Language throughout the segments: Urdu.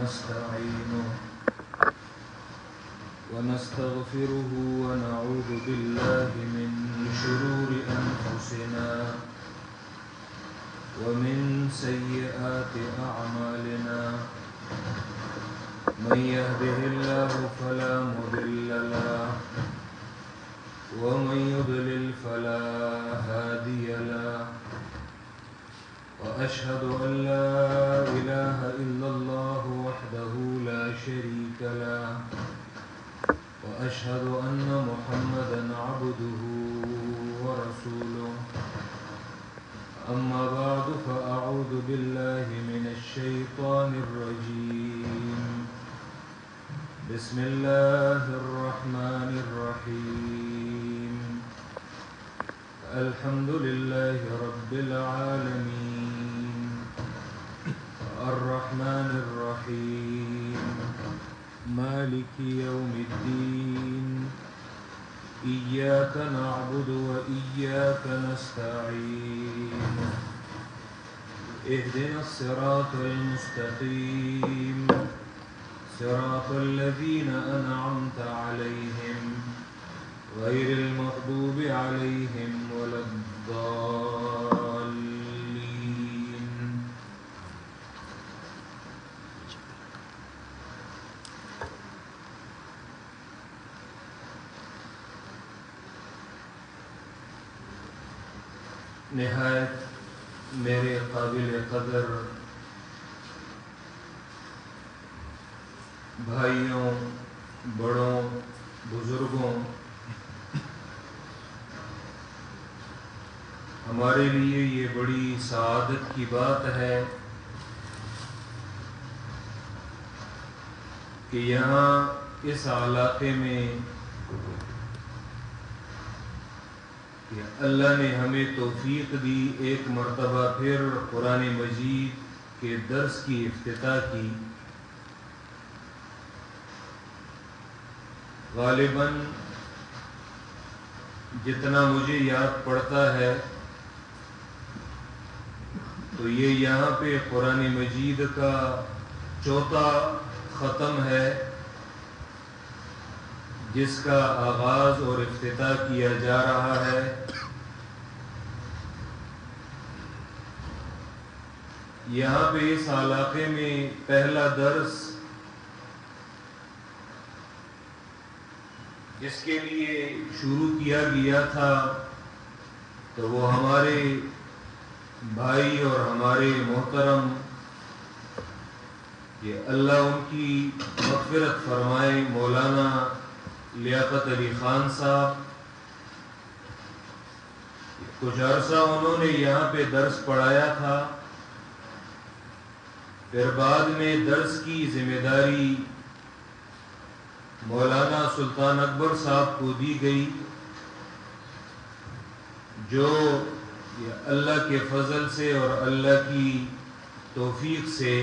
ونستعينه ونستغفره ونعوذ بالله من شرور أنفسنا ومن سيئات أعمالنا من يهده الله فلا مضل له ومن يضلل فلا هادي له وأشهد أن لا إله إلا الله وحده لا شريك له وأشهد أن محمدًا عبده ورسوله أما بعد فأعوذ بالله من الشيطان الرجيم بسم الله الرحمن الرحيم الحمد لله رب العالمين الرحمن الرحيم مالك يوم الدين إياك نعبد وإياك نستعين اهدنا الصراط المستقيم صراط الذين أنعمت عليهم غير المغضوب عليهم ولا الضالين نہایت میرے قابل قدر بھائیوں، بڑوں، بزرگوں، ہمارے لیے یہ بڑی سعادت کی بات ہے کہ یہاں اس علاقے میں کہ اللہ نے ہمیں توفیق دی ایک مرتبہ پھر قرآن مجید کے درس کی افتتاح کی۔ غالباً جتنا مجھے یاد پڑتا ہے تو یہ یہاں پہ قرآن مجید کا چوتھا ختم ہے جس کا آغاز اور افتتاح کیا جا رہا ہے۔ یہاں پہ اس علاقے میں پہلا درس جس کے لیے شروع کیا گیا تھا تو وہ ہمارے بھائی اور ہمارے محترم، یہ اللہ ان کی مغفرت فرمائے، مولانا لیاقت علی خان صاحب، کچھ عرصہ انہوں نے یہاں پہ درس پڑھایا تھا، پھر بعد میں درس کی ذمہ داری مولانا سلطان اکبر صاحب کو دی گئی، جو اللہ کے فضل سے اور اللہ کی توفیق سے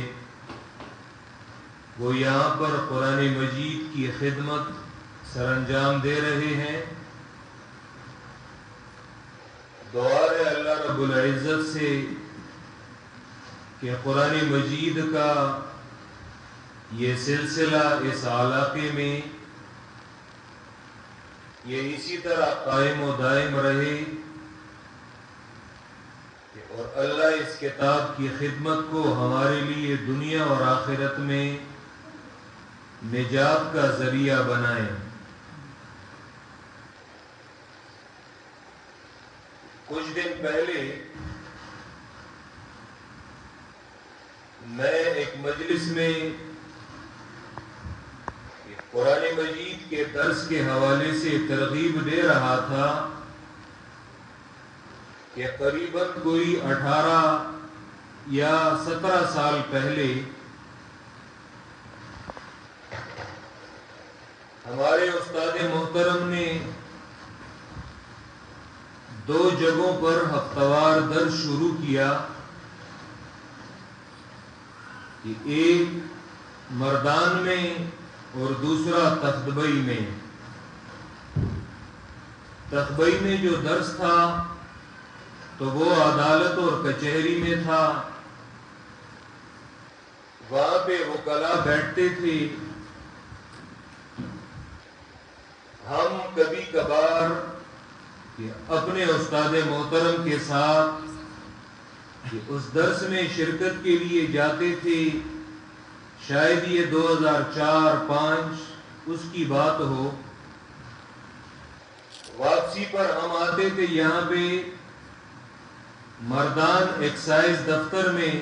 وہ یہاں پر قرآن مجید کی خدمت سر انجام دے رہے ہیں۔ دعا ہے اللہ رب العزت سے کہ قرآن مجید کا یہ سلسلہ اس علاقے میں یہ اسی طرح قائم و دائم رہے اور اللہ اس کتاب کی خدمت کو ہمارے لیے دنیا اور آخرت میں نجات کا ذریعہ بنائے۔ کچھ دن پہلے میں ایک مجلس میں قرآن مجید کے درس کے حوالے سے ترغیب دے رہا تھا کہ قریباً کوئی 18 یا 17 سال پہلے ہمارے استاد محترم نے 2 جگہوں پر ہفتہ وار درس شروع کیا کہ ایک مردان میں اور دوسرا تختبئی میں۔ تختبئی میں جو درس تھا تو وہ عدالت اور کچہری میں تھا، وہاں پہ وکلا بیٹھتے تھے. ہم کبھی کبھار اپنے استاد محترم کے ساتھ اس درس میں شرکت کے لیے جاتے تھے. شاید یہ 2004-05 اس کی بات ہو. واپسی پر ہم آتے تھے یہاں پہ مردان ایکسائز دفتر میں.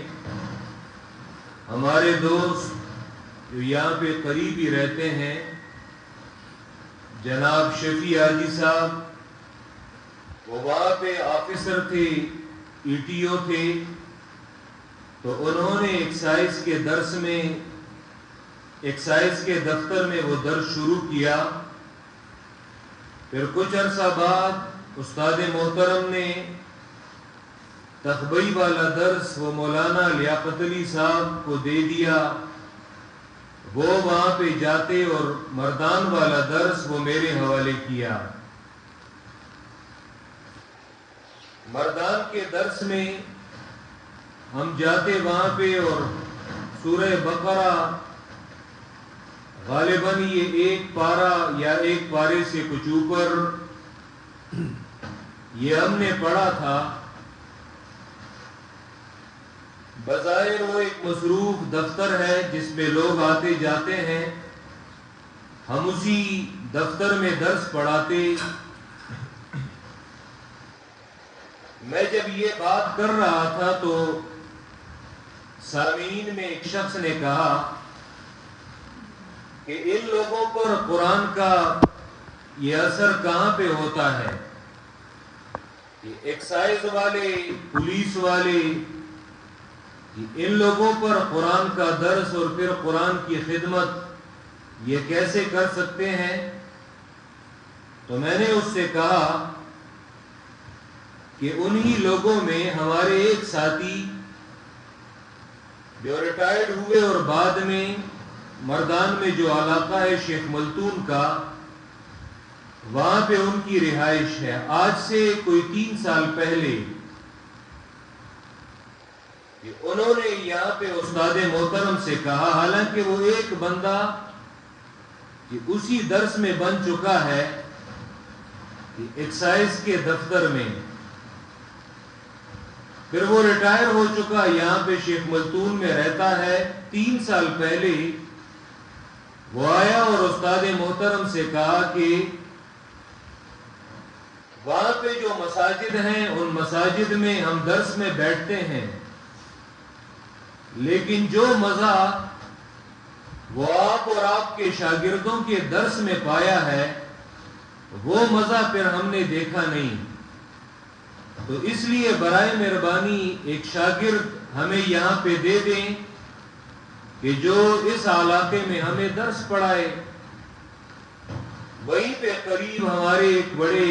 ہمارے دوست جو یہاں پہ قریب ہی رہتے ہیں جناب شفیع حاجی صاحب، وہ وہاں پہ آفیسر تھے، ای ٹی او تھے. تو انہوں نے ایکسائز کے دفتر میں وہ درس شروع کیا. پھر کچھ عرصہ بعد استاد محترم نے تخبئی والا درس وہ مولانا لیاقت علی صاحب کو دے دیا. وہ وہاں پہ جاتے اور مردان والا درس وہ میرے حوالے کیا. مردان کے درس میں ہم جاتے وہاں پہ اور سورہ بقرہ غالباً یہ ایک پارہ یا ایک پارے سے کچھ اوپر یہ ہم نے پڑھا تھا. بظاہر وہ ایک مصروف دفتر ہے جس میں لوگ آتے جاتے ہیں. ہم اسی دفتر میں درس پڑھاتے. میں جب یہ بات کر رہا تھا تو سامعین میں ایک شخص نے کہا کہ ان لوگوں پر قرآن کا یہ اثر کہاں پہ ہوتا ہے. یہ ایکسائز والے، پولیس والے، ان لوگوں پر قرآن کا درس اور پھر قرآن کی خدمت یہ کیسے کر سکتے ہیں. تو میں نے اس سے کہا کہ انہی لوگوں میں ہمارے ایک ساتھی جو ریٹائرڈ ہوئے اور بعد میں مردان میں جو علاقہ ہے شیخ ملتون کا، وہاں پہ ان کی رہائش ہے. آج سے کوئی 3 سال پہلے انہوں نے یہاں پہ استاد محترم سے کہا، حالانکہ وہ ایک بندہ اسی درس میں بن چکا ہے ایکسائز کے دفتر میں. پھر وہ ریٹائر ہو چکا، یہاں پہ شیخ ملتون میں رہتا ہے. 3 سال پہلے وہ آیا اور استاد محترم سے کہا کہ وہاں پہ جو مساجد ہیں ان مساجد میں ہم درس میں بیٹھتے ہیں، لیکن جو مزہ وہ آپ اور آپ کے شاگردوں کے درس میں پایا ہے وہ مزہ پھر ہم نے دیکھا نہیں. تو اس لیے برائے مہربانی ایک شاگرد ہمیں یہاں پہ دے دیں کہ جو اس علاقے میں ہمیں درس پڑھائے. وہیں پہ قریب ہمارے ایک بڑے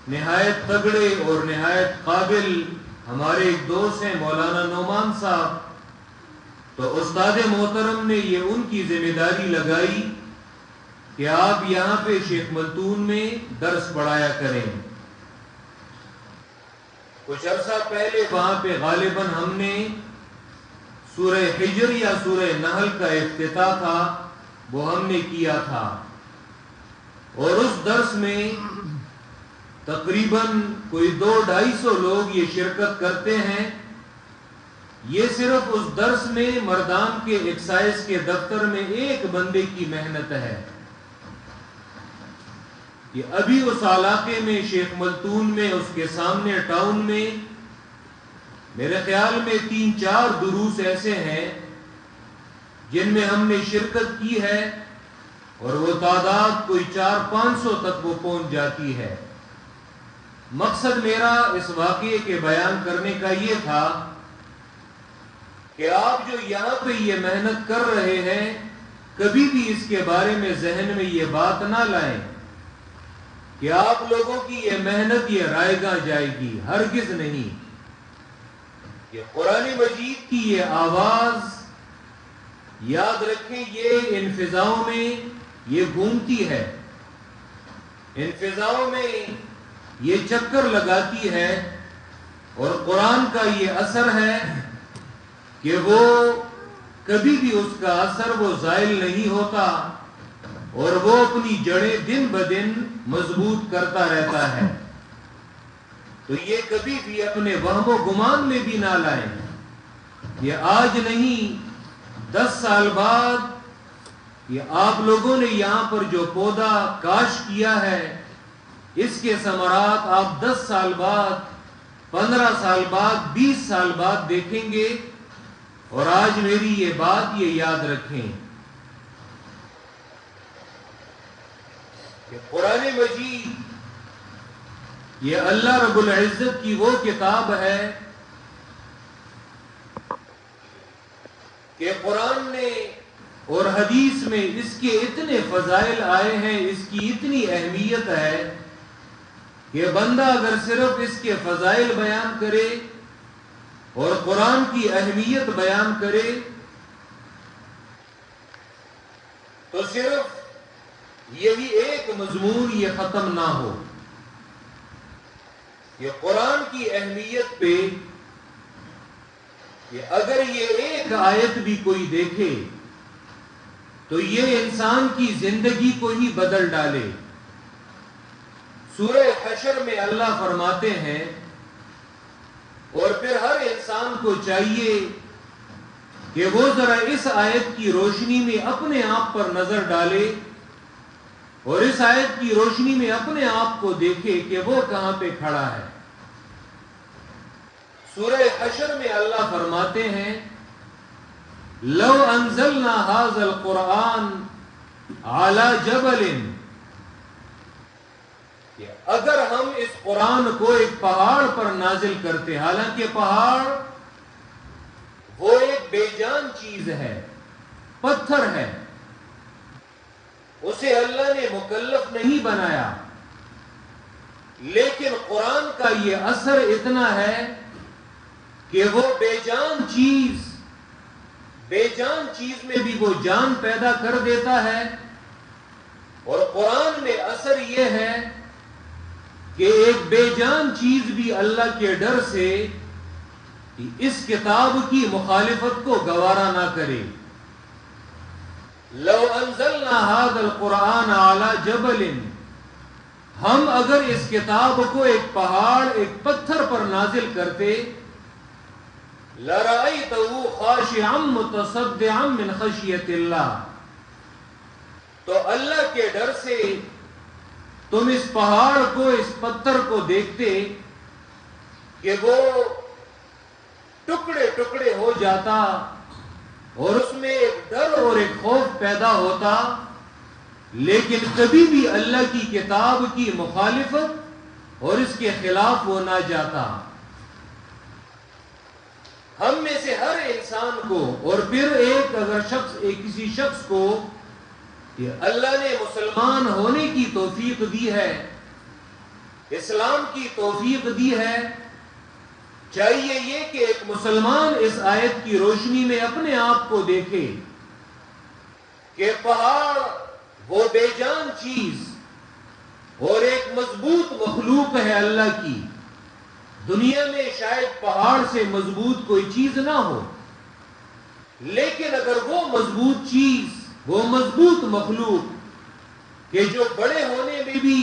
نہایت تگڑے اور نہایت قابل ہمارے ایک دوست ہیں مولانا نعمان صاحب. تو استاد محترم نے یہ ان کی ذمہ داری لگائی کہ آپ یہاں پہ شیخ ملتون میں درس پڑھایا کریں. کچھ عرصہ پہلے وہاں پہ غالباً ہم نے سورہ حجر یا سورہ نحل کا افتتاح تھا وہ ہم نے کیا تھا. اور اس درس میں تقریباً کوئی 200-250 لوگ یہ شرکت کرتے ہیں. یہ صرف اس درس میں مردان کے ایکسائز کے دفتر میں ایک بندے کی محنت ہے. کہ ابھی اس علاقے میں شیخ ملتون میں اس کے سامنے ٹاؤن میں میرے خیال میں 3-4 دروس ایسے ہیں جن میں ہم نے شرکت کی ہے اور وہ تعداد کوئی 400-500 تک وہ پہنچ جاتی ہے. مقصد میرا اس واقعے کے بیان کرنے کا یہ تھا کہ آپ جو یہاں پہ یہ محنت کر رہے ہیں کبھی بھی اس کے بارے میں ذہن میں یہ بات نہ لائیں کہ آپ لوگوں کی یہ محنت یہ رائے گاہ جائے گی. ہرگز نہیں. یہ قرآن مجید کی یہ آواز یاد رکھیں یہ ان فضاؤں میں یہ گھومتی ہے، ان فضاؤں میں یہ چکر لگاتی ہے. اور قرآن کا یہ اثر ہے کہ وہ کبھی بھی اس کا اثر وہ زائل نہیں ہوتا اور وہ اپنی جڑیں دن بدن مضبوط کرتا رہتا ہے. تو یہ کبھی بھی اپنے وہم و گمان میں بھی نہ لائیں. یہ آج نہیں 10 سال بعد یہ آپ لوگوں نے یہاں پر جو پودا کاشت کیا ہے اس کے ثمرات آپ 10 سال بعد 15 سال بعد 20 سال بعد دیکھیں گے. اور آج میری یہ بات یہ یاد رکھیں کہ قرآن مجید یہ اللہ رب العزت کی وہ کتاب ہے کہ قرآن نے اور حدیث میں اس کے اتنے فضائل آئے ہیں, اس کی اتنی اہمیت ہے کہ بندہ اگر صرف اس کے فضائل بیان کرے اور قرآن کی اہمیت بیان کرے تو صرف یہی ایک مضمون یہ ختم نہ ہو. یہ قرآن کی اہمیت پہ کہ اگر یہ ایک آیت بھی کوئی دیکھے تو یہ انسان کی زندگی کو ہی بدل ڈالے. سورہ حشر میں اللہ فرماتے ہیں اور پھر ہر انسان کو چاہیے کہ وہ ذرا اس آیت کی روشنی میں اپنے آپ پر نظر ڈالے اور اس آیت کی روشنی میں اپنے آپ کو دیکھے کہ وہ کہاں پہ کھڑا ہے. سورہ حشر میں اللہ فرماتے ہیں لو انزلنا هذا القرآن على جبل, کہ اگر ہم اس قرآن کو ایک پہاڑ پر نازل کرتے, حالانکہ پہاڑ وہ ایک بے جان چیز ہے, پتھر ہے, اسے اللہ نے مکلف نہیں بنایا, لیکن قرآن کا یہ اثر اتنا ہے کہ وہ بے جان چیز میں بھی وہ جان پیدا کر دیتا ہے. اور قرآن میں اثر یہ ہے کہ ایک بے جان چیز بھی اللہ کے ڈر سے اس کتاب کی مخالفت کو گوارا نہ کرے. لو انزلنا هذا القرآن على جبل, ہم اگر اس کتاب کو ایک پہاڑ ایک پتھر پر نازل کرتے لرأيته خاشعا متصدعا من خشية اللہ, تو اللہ کے ڈر سے تم اس پہاڑ کو اس پتھر کو دیکھتے کہ وہ ٹکڑے ٹکڑے ہو جاتا اور اس میں ایک ڈر اور ایک خوف پیدا ہوتا, لیکن کبھی بھی اللہ کی کتاب کی مخالفت اور اس کے خلاف وہ نہ جاتا. ہم میں سے ہر انسان کو اور پھر کسی شخص کو کہ اللہ نے مسلمان ہونے کی توفیق دی ہے, اسلام کی توفیق دی ہے, چاہیے یہ کہ ایک مسلمان اس آیت کی روشنی میں اپنے آپ کو دیکھے کہ پہاڑ وہ بے جان چیز اور ایک مضبوط مخلوق ہے اللہ کی. دنیا میں شاید پہاڑ سے مضبوط کوئی چیز نہ ہو, لیکن اگر وہ مضبوط چیز وہ مضبوط مخلوق کہ جو بڑے ہونے میں بھی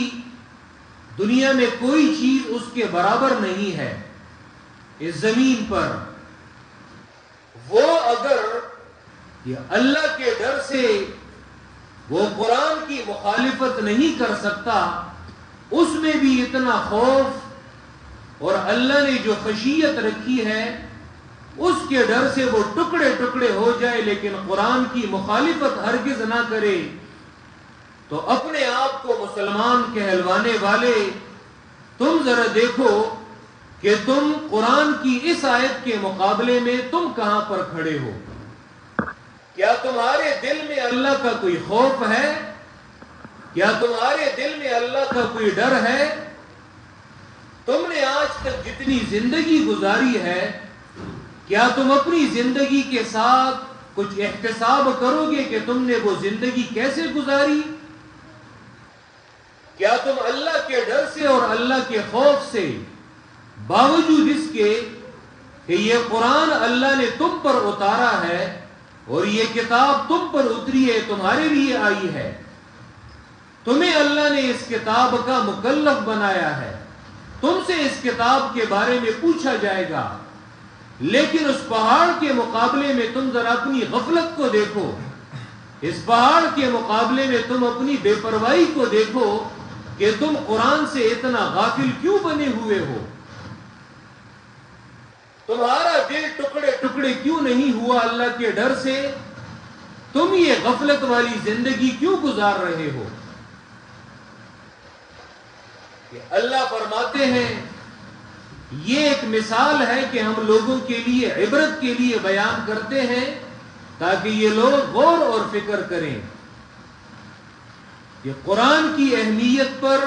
دنیا میں کوئی چیز اس کے برابر نہیں ہے اس زمین پر, وہ اگر یہ اللہ کے ڈر سے وہ قرآن کی مخالفت نہیں کر سکتا, اس میں بھی اتنا خوف اور اللہ نے جو خشیت رکھی ہے اس کے ڈر سے وہ ٹکڑے ٹکڑے ہو جائے لیکن قرآن کی مخالفت ہرگز نہ کرے, تو اپنے آپ کو مسلمان کہلوانے والے تم ذرا دیکھو کہ تم قرآن کی اس آیت کے مقابلے میں تم کہاں پر کھڑے ہو. کیا تمہارے دل میں اللہ کا کوئی خوف ہے؟ کیا تمہارے دل میں اللہ کا کوئی ڈر ہے؟ تم نے آج تک جتنی زندگی گزاری ہے کیا تم اپنی زندگی کے ساتھ کچھ احتساب کرو گے کہ تم نے وہ زندگی کیسے گزاری؟ کیا تم اللہ کے ڈر سے اور اللہ کے خوف سے باوجود اس کے کہ یہ قرآن اللہ نے تم پر اتارا ہے اور یہ کتاب تم پر اتری ہے، تمہارے لیے آئی ہے، تمہیں اللہ نے اس کتاب کا مکلف بنایا ہے، تم سے اس کتاب کے بارے میں پوچھا جائے گا، لیکن اس پہاڑ کے مقابلے میں تم ذرا اپنی غفلت کو دیکھو، اس پہاڑ کے مقابلے میں تم اپنی بے پرواہی کو دیکھو کہ تم قرآن سے اتنا غافل کیوں بنے ہوئے ہو، تمہارا دل ٹکڑے ٹکڑے کیوں نہیں ہوا اللہ کے ڈر سے، تم یہ غفلت والی زندگی کیوں گزار رہے ہو۔ کہ اللہ فرماتے ہیں یہ ایک مثال ہے کہ ہم لوگوں کے لیے عبرت کے لیے بیان کرتے ہیں تاکہ یہ لوگ غور اور فکر کریں کہ قرآن کی اہمیت پر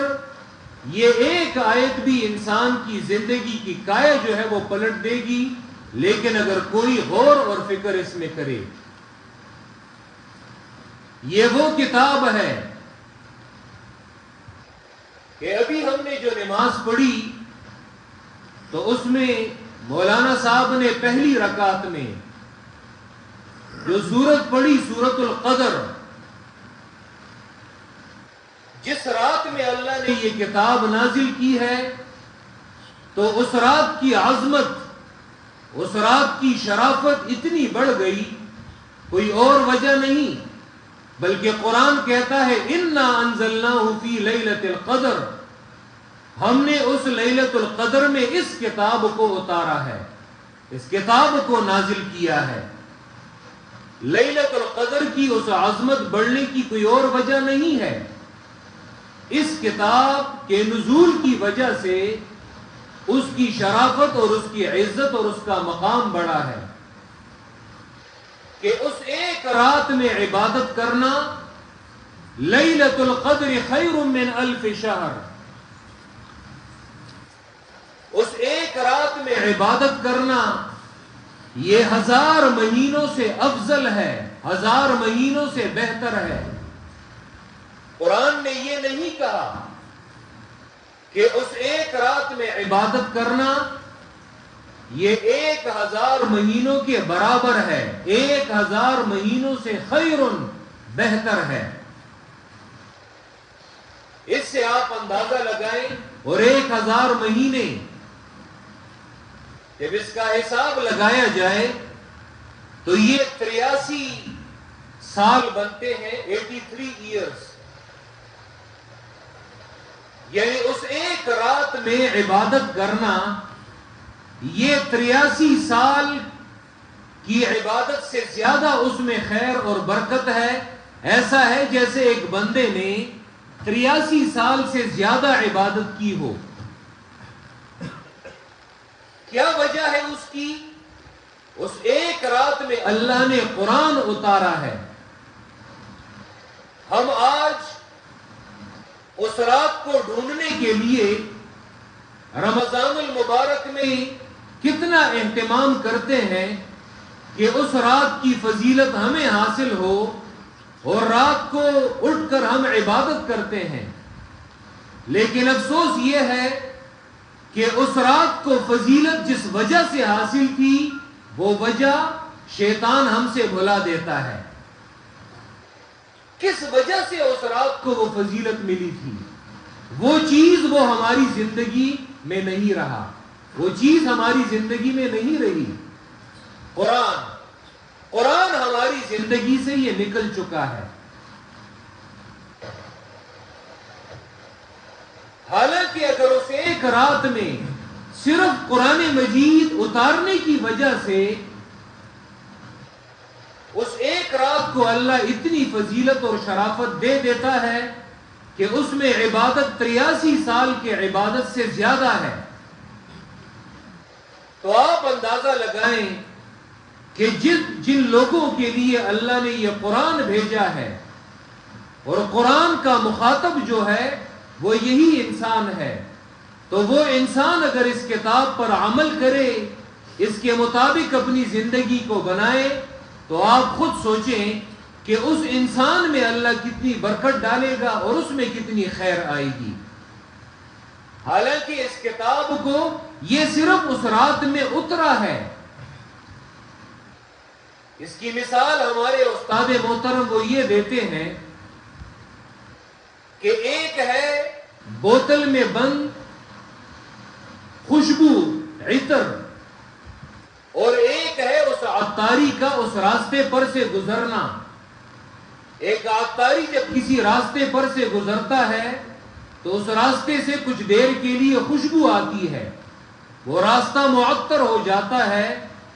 یہ ایک آیت بھی انسان کی زندگی کی کایا جو ہے وہ پلٹ دے گی، لیکن اگر کوئی غور اور فکر اس میں کرے۔ یہ وہ کتاب ہے کہ ابھی ہم نے جو نماز پڑھی تو اس میں مولانا صاحب نے پہلی رکعت میں جو سورت پڑھی سورت القدر، جس رات میں اللہ نے یہ کتاب نازل کی ہے، تو اس رات کی عظمت، اس رات کی شرافت اتنی بڑھ گئی، کوئی اور وجہ نہیں بلکہ قرآن کہتا ہے اِنَّا أَنزَلْنَاهُ فِي لَيْلَةِ الْقَدْرِ، ہم نے اس لیلۃ القدر میں اس کتاب کو اتارا ہے، اس کتاب کو نازل کیا ہے۔ لیلۃ القدر کی اس عظمت بڑھنے کی کوئی اور وجہ نہیں ہے، اس کتاب کے نزول کی وجہ سے اس کی شرافت اور اس کی عزت اور اس کا مقام بڑا ہے کہ اس ایک رات میں عبادت کرنا، لیلۃ القدر خیر من الف شہر، اس ایک رات میں عبادت کرنا یہ 1000 مہینوں سے افضل ہے، 1000 مہینوں سے بہتر ہے۔ قرآن نے یہ نہیں کہا کہ اس ایک رات میں عبادت کرنا یہ 1000 مہینوں کے برابر ہے، 1000 مہینوں سے خیر بہتر ہے۔ اس سے آپ اندازہ لگائیں، اور 1000 مہینے جب اس کا حساب لگایا جائے تو یہ 83 سال بنتے ہیں، 83 ایئرز، یعنی اس ایک رات میں عبادت کرنا یہ 83 سال کی عبادت سے زیادہ اس میں خیر اور برکت ہے۔ ایسا ہے جیسے ایک بندے نے 83 سال سے زیادہ عبادت کی ہو۔ کیا وجہ ہے اس کی؟ اس ایک رات میں اللہ نے قرآن اتارا ہے۔ ہم آج اس رات کو ڈھونڈنے کے لیے رمضان المبارک میں کتنا اہتمام کرتے ہیں کہ اس رات کی فضیلت ہمیں حاصل ہو، اور رات کو اٹھ کر ہم عبادت کرتے ہیں، لیکن افسوس یہ ہے کہ اس رات کو فضیلت جس وجہ سے حاصل تھی وہ وجہ شیطان ہم سے بھلا دیتا ہے۔ کس وجہ سے اس رات کو وہ فضیلت ملی تھی؟ وہ چیز وہ ہماری زندگی میں نہیں رہا، وہ چیز ہماری زندگی میں نہیں رہی۔ قرآن ہماری زندگی سے یہ نکل چکا ہے۔ حالانکہ اگر اس ایک رات میں صرف قرآن مجید اتارنے کی وجہ سے اس ایک رات کو اللہ اتنی فضیلت اور شرافت دے دیتا ہے کہ اس میں عبادت 83 سال کی عبادت سے زیادہ ہے، تو آپ اندازہ لگائیں کہ جن لوگوں کے لیے اللہ نے یہ قرآن بھیجا ہے، اور قرآن کا مخاطب جو ہے وہ یہی انسان ہے، تو وہ انسان اگر اس کتاب پر عمل کرے، اس کے مطابق اپنی زندگی کو بنائے، تو آپ خود سوچیں کہ اس انسان میں اللہ کتنی برکت ڈالے گا اور اس میں کتنی خیر آئے گی۔ حالانکہ اس کتاب کو یہ صرف اس رات میں اترا ہے۔ اس کی مثال ہمارے استاد محترم وہ یہ دیتے ہیں کہ ایک ہے بوتل میں بند خوشبو عطر، اور ایک ہے اس عطاری کا اس راستے پر سے گزرنا۔ ایک عطاری جب کسی راستے پر سے گزرتا ہے تو اس راستے سے کچھ دیر کے لیے خوشبو آتی ہے، وہ راستہ معطر ہو جاتا ہے،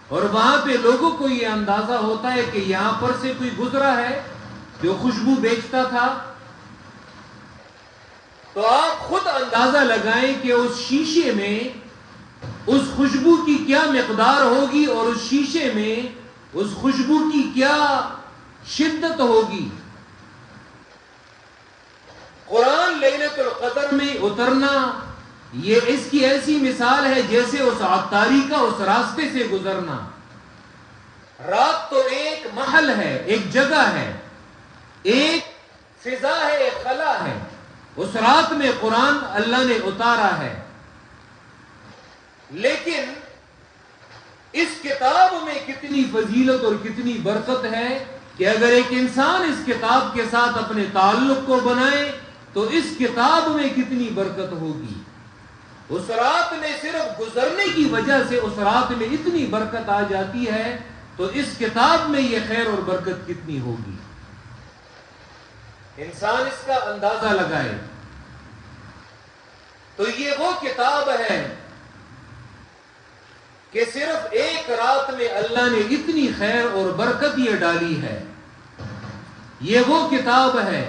اور وہاں پہ لوگوں کو یہ اندازہ ہوتا ہے کہ یہاں پر سے کوئی گزرا ہے جو خوشبو بیچتا تھا۔ تو آپ خود اندازہ لگائیں کہ اس شیشے میں اس خوشبو کی کیا مقدار ہوگی اور اس شیشے میں اس خوشبو کی کیا شدت ہوگی۔ قرآن لیلۃ القدر میں اترنا یہ اس کی ایسی مثال ہے جیسے اس عطاری کا اس راستے سے گزرنا۔ رات تو ایک محل ہے، ایک جگہ ہے، ایک فضا ہے، ایک خلا ہے، اس رات میں قرآن اللہ نے اتارا ہے، لیکن اس کتاب میں کتنی فضیلت اور کتنی برکت ہے کہ اگر ایک انسان اس کتاب کے ساتھ اپنے تعلق کو بنائے تو اس کتاب میں کتنی برکت ہوگی۔ اس رات میں صرف گزرنے کی وجہ سے اس رات میں اتنی برکت آ جاتی ہے، تو اس کتاب میں یہ خیر اور برکت کتنی ہوگی، انسان اس کا اندازہ لگائے۔ تو یہ وہ کتاب ہے کہ صرف ایک رات میں اللہ نے اتنی خیر اور برکت یہ ڈالی ہے۔ یہ وہ کتاب ہے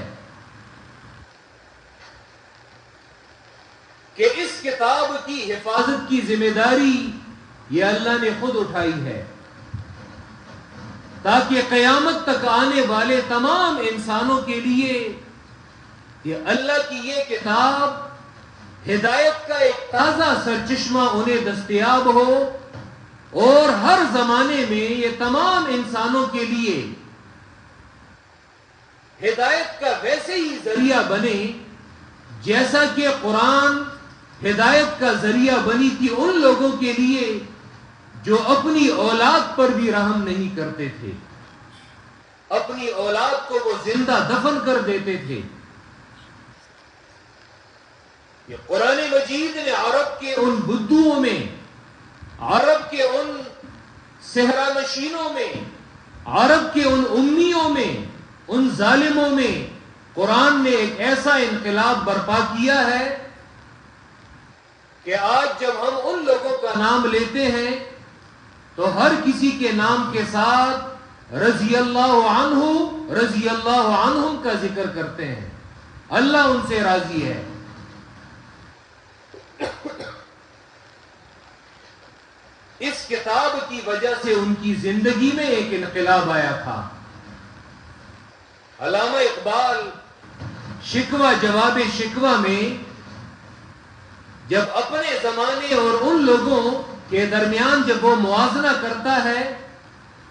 کہ اس کتاب کی حفاظت کی ذمہ داری یہ اللہ نے خود اٹھائی ہے، تاکہ قیامت تک آنے والے تمام انسانوں کے لیے یہ اللہ کی یہ کتاب ہدایت کا ایک تازہ سرچشمہ انہیں دستیاب ہو، اور ہر زمانے میں یہ تمام انسانوں کے لیے ہدایت کا ویسے ہی ذریعہ بنے جیسا کہ قرآن ہدایت کا ذریعہ بنی تھی ان لوگوں کے لیے جو اپنی اولاد پر بھی رحم نہیں کرتے تھے، اپنی اولاد کو وہ زندہ دفن کر دیتے تھے۔ یہ قرآن مجید نے عرب کے ان بدوؤں میں، عرب کے ان صحرا نشینوں میں، عرب کے ان امیوں میں، ان ظالموں میں قرآن نے ایک ایسا انقلاب برپا کیا ہے کہ آج جب ہم ان لوگوں کا نام لیتے ہیں تو ہر کسی کے نام کے ساتھ رضی اللہ عنہ، رضی اللہ عنہم کا ذکر کرتے ہیں، اللہ ان سے راضی ہے۔ اس کتاب کی وجہ سے ان کی زندگی میں ایک انقلاب آیا تھا۔ علامہ اقبال شکوہ جواب شکوہ میں جب اپنے زمانے اور ان لوگوں کے درمیان جب وہ موازنہ کرتا ہے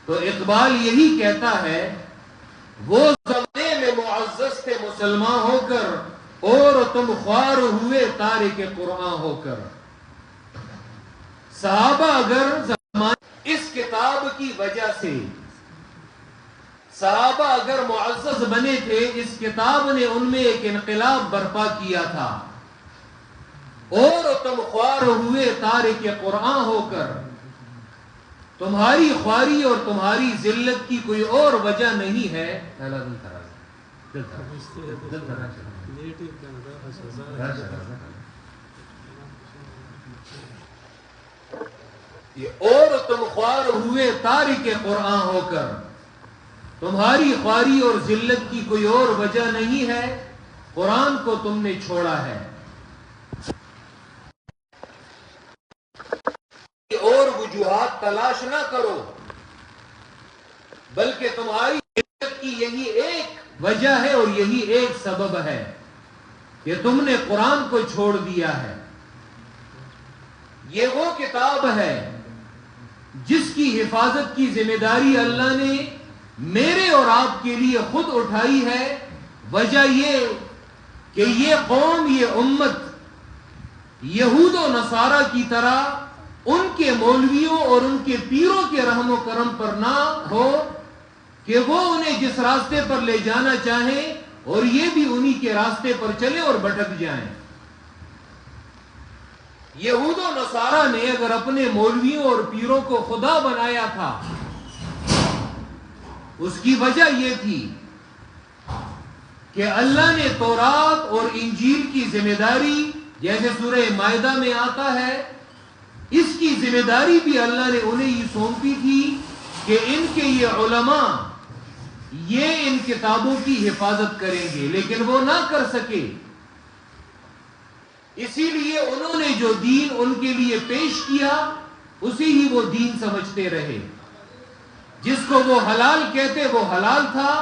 تو اقبال یہی کہتا ہے، وہ زمانے میں معزز تھے مسلمان ہو کر، اور تم خوار ہوئے تارک قرآن ہو کر۔ صحابہ اگر زمانے اس کتاب کی وجہ سے صحابہ اگر معزز بنے تھے، اس کتاب نے ان میں ایک انقلاب برپا کیا تھا، اور تم خوار ہوئے تارک قرآن ہو کر۔ تمہاری خواری اور تمہاری ذلت کی کوئی اور وجہ نہیں ہے۔ اور تم خوار ہوئے تارک قرآن ہو کر، تمہاری خواری اور ذلت کی کوئی اور وجہ نہیں ہے، قرآن کو تم نے چھوڑا ہے۔ اور وجوہات تلاش نہ کرو، بلکہ تمہاری ذلت کی یہی ایک وجہ ہے اور یہی ایک سبب ہے کہ تم نے قرآن کو چھوڑ دیا ہے۔ یہ وہ کتاب ہے جس کی حفاظت کی ذمہ داری اللہ نے میرے اور آپ کے لیے خود اٹھائی ہے۔ وجہ یہ کہ یہ قوم، یہ امت، یہود و نصارہ کی طرح ان کے مولویوں اور ان کے پیروں کے رحم و کرم پر نہ ہو کہ وہ انہیں جس راستے پر لے جانا چاہیں اور یہ بھی انہی کے راستے پر چلے اور بھٹک جائیں۔ یہود و نصارہ نے اگر اپنے مولویوں اور پیروں کو خدا بنایا تھا، اس کی وجہ یہ تھی کہ اللہ نے تورات اور انجیل کی ذمہ داری، جیسے سورہ مائدہ میں آتا ہے، اس کی ذمہ داری بھی اللہ نے انہیں ہی سونپی تھی کہ ان کے یہ علماء یہ ان کتابوں کی حفاظت کریں گے، لیکن وہ نہ کر سکے۔ اسی لیے انہوں نے جو دین ان کے لیے پیش کیا اسی ہی وہ دین سمجھتے رہے۔ جس کو وہ حلال کہتے وہ حلال تھا،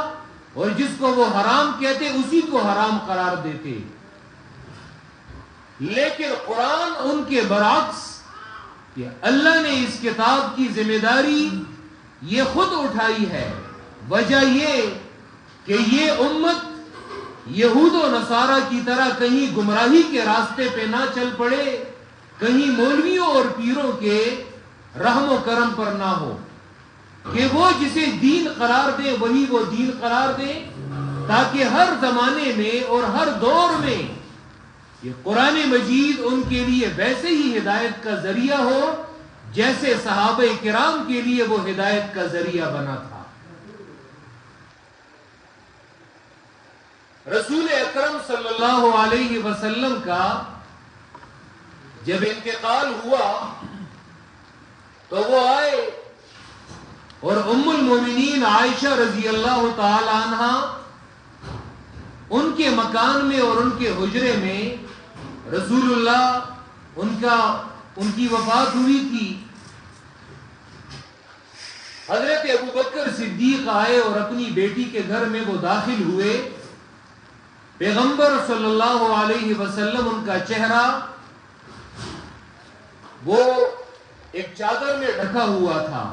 اور جس کو وہ حرام کہتے اسی کو حرام قرار دیتے۔ لیکن قرآن ان کے برعکس، کہ اللہ نے اس کتاب کی ذمہ داری یہ خود اٹھائی ہے۔ وجہ یہ کہ یہ امت یہود و نصارہ کی طرح کہیں گمراہی کے راستے پہ نہ چل پڑے، کہیں مولویوں اور پیروں کے رحم و کرم پر نہ ہو، کہ وہ جسے دین قرار دے وہی وہ دین قرار دے، تاکہ ہر زمانے میں اور ہر دور میں یہ قرآن مجید ان کے لیے ویسے ہی ہدایت کا ذریعہ ہو جیسے صحابہ کرام کے لیے وہ ہدایت کا ذریعہ بنا تھا۔ رسول اکرم صلی اللہ علیہ وسلم کا جب انتقال ہوا تو وہ آئے اور ام المومنین عائشہ رضی اللہ تعالی عنہ ان کے مکان میں اور ان کے حجرے میں رسول اللہ ان کی وفات ہوئی تھی۔ حضرت ابوبکر صدیق آئے اور اپنی بیٹی کے گھر میں وہ داخل ہوئے۔ پیغمبر صلی اللہ علیہ وسلم ان کا چہرہ وہ ایک چادر میں ڈھکا ہوا تھا۔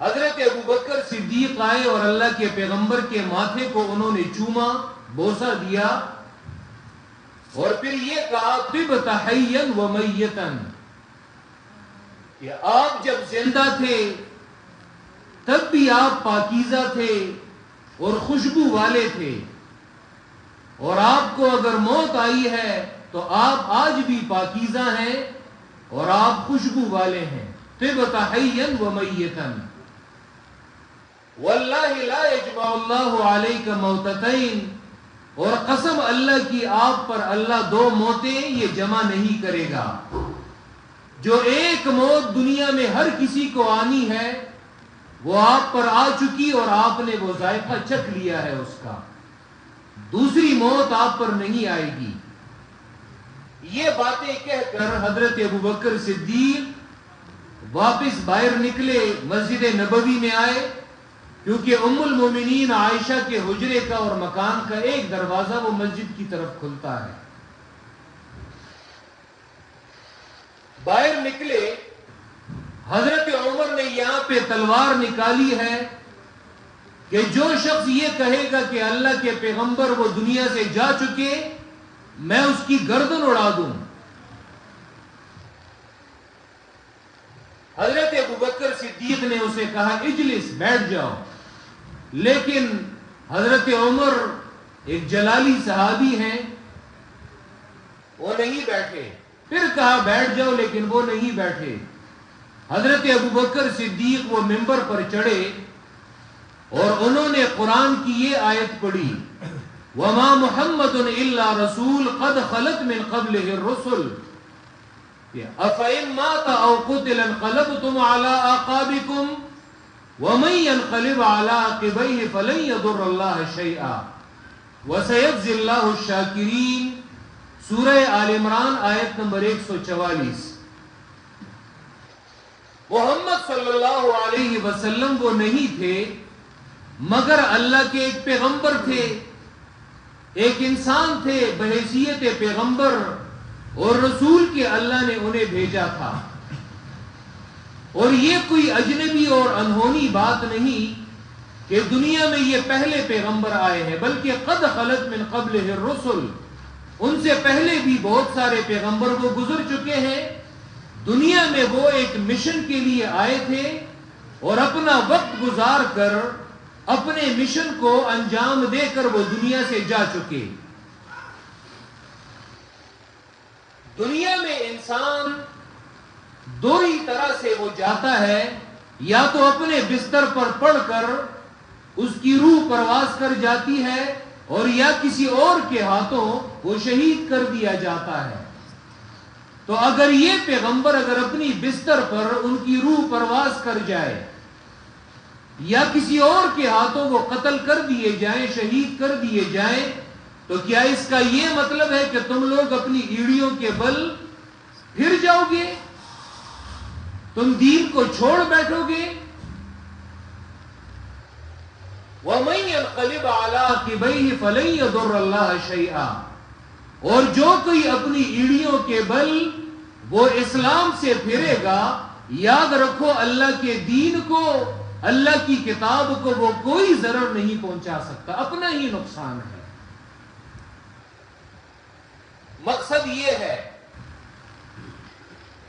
حضرت ابوبکر صدیق آئے اور اللہ کے پیغمبر کے ماتھے کو انہوں نے چوما، بوسہ دیا، اور پھر یہ کہا طبت حیا و میتا، کہ آپ جب زندہ تھے تب بھی آپ پاکیزہ تھے اور خوشبو والے تھے، اور آپ کو اگر موت آئی ہے تو آپ آج بھی پاکیزہ ہیں اور آپ خوشبو والے ہیں۔ طبت حیا و میتا واللہ لا یجمع اللہ علیک موتتین، اور قسم اللہ کی آپ پر اللہ دو موتیں یہ جمع نہیں کرے گا۔ جو ایک موت دنیا میں ہر کسی کو آنی ہے وہ آپ پر آ چکی اور آپ نے وہ ذائقہ چکھ لیا ہے اس کا، دوسری موت آپ پر نہیں آئے گی۔ یہ باتیں کہہ کر حضرت ابوبکر صدیق واپس باہر نکلے، مسجد نبوی میں آئے، کیونکہ ام المومنین عائشہ کے حجرے کا اور مکان کا ایک دروازہ وہ مسجد کی طرف کھلتا ہے۔ باہر نکلے، حضرت عمر نے یہاں پہ تلوار نکالی ہے کہ جو شخص یہ کہے گا کہ اللہ کے پیغمبر وہ دنیا سے جا چکے، میں اس کی گردن اڑا دوں۔ حضرت ابوبکر صدیق نے اسے کہا اجلس، بیٹھ جاؤ، لیکن حضرت عمر ایک جلالی صحابی ہیں، وہ نہیں بیٹھے۔ پھر کہا بیٹھ جاؤ، لیکن وہ نہیں بیٹھے۔ حضرت ابوبکر صدیق وہ منبر پر چڑھے اور انہوں نے قرآن کی یہ آیت پڑھی، وَمَا مُحَمَّدٌ إِلَّا رَسُولٌ قَدْ خَلَتْ مِنْ قَبْلِهِ الرُّسُلُ أَفَإِن مَاتَ أَوْ قُتِلَ انقلبتم عَلَىٰ أَعْقَابِكُمْ وَمَن يَنقلب عَلَىٰ عَقِبَيْهِ فَلَن يَضُرَّ اللَّهَ شَيْئًا وَسَيَجْزِي اللَّهُ الشَّاكِرِينَ۔ سورہ آل عمران آیت نمبر 144۔ محمد صلی اللہ علیہ وسلم وہ نہیں تھے مگر اللہ کے ایک پیغمبر تھے، ایک انسان تھے بحیثیت پیغمبر اور رسول کے اللہ نے انہیں بھیجا تھا۔ اور یہ کوئی اجنبی اور انہونی بات نہیں کہ دنیا میں یہ پہلے پیغمبر آئے ہیں، بلکہ قد خلت من قبلہ الرسل، ان سے پہلے بھی بہت سارے پیغمبر وہ گزر چکے ہیں. دنیا میں وہ ایک مشن کے لیے آئے تھے اور اپنا وقت گزار کر اپنے مشن کو انجام دے کر وہ دنیا سے جا چکے. دنیا میں انسان دو ہی طرح سے وہ جاتا ہے، یا تو اپنے بستر پر پڑ کر اس کی روح پرواز کر جاتی ہے، اور یا کسی اور کے ہاتھوں وہ شہید کر دیا جاتا ہے. تو اگر یہ پیغمبر اگر اپنی بستر پر ان کی روح پرواز کر جائے یا کسی اور کے ہاتھوں وہ قتل کر دیے جائیں، شہید کر دیے جائیں، تو کیا اس کا یہ مطلب ہے کہ تم لوگ اپنی ایڑیوں کے بل پھر جاؤ گے؟ تم دین کو چھوڑ بیٹھو گے؟ وَمَن يَنْقَلِبْ عَلَىٰ عَقِبَيْهِ فَلَن يَضُرَّ اللَّهَ شَيْئًا، اور جو کوئی اپنی ایڑیوں کے بل وہ اسلام سے پھرے گا، یاد رکھو اللہ کے دین کو، اللہ کی کتاب کو وہ کوئی ضرر نہیں پہنچا سکتا، اپنا ہی نقصان ہے. مقصد یہ ہے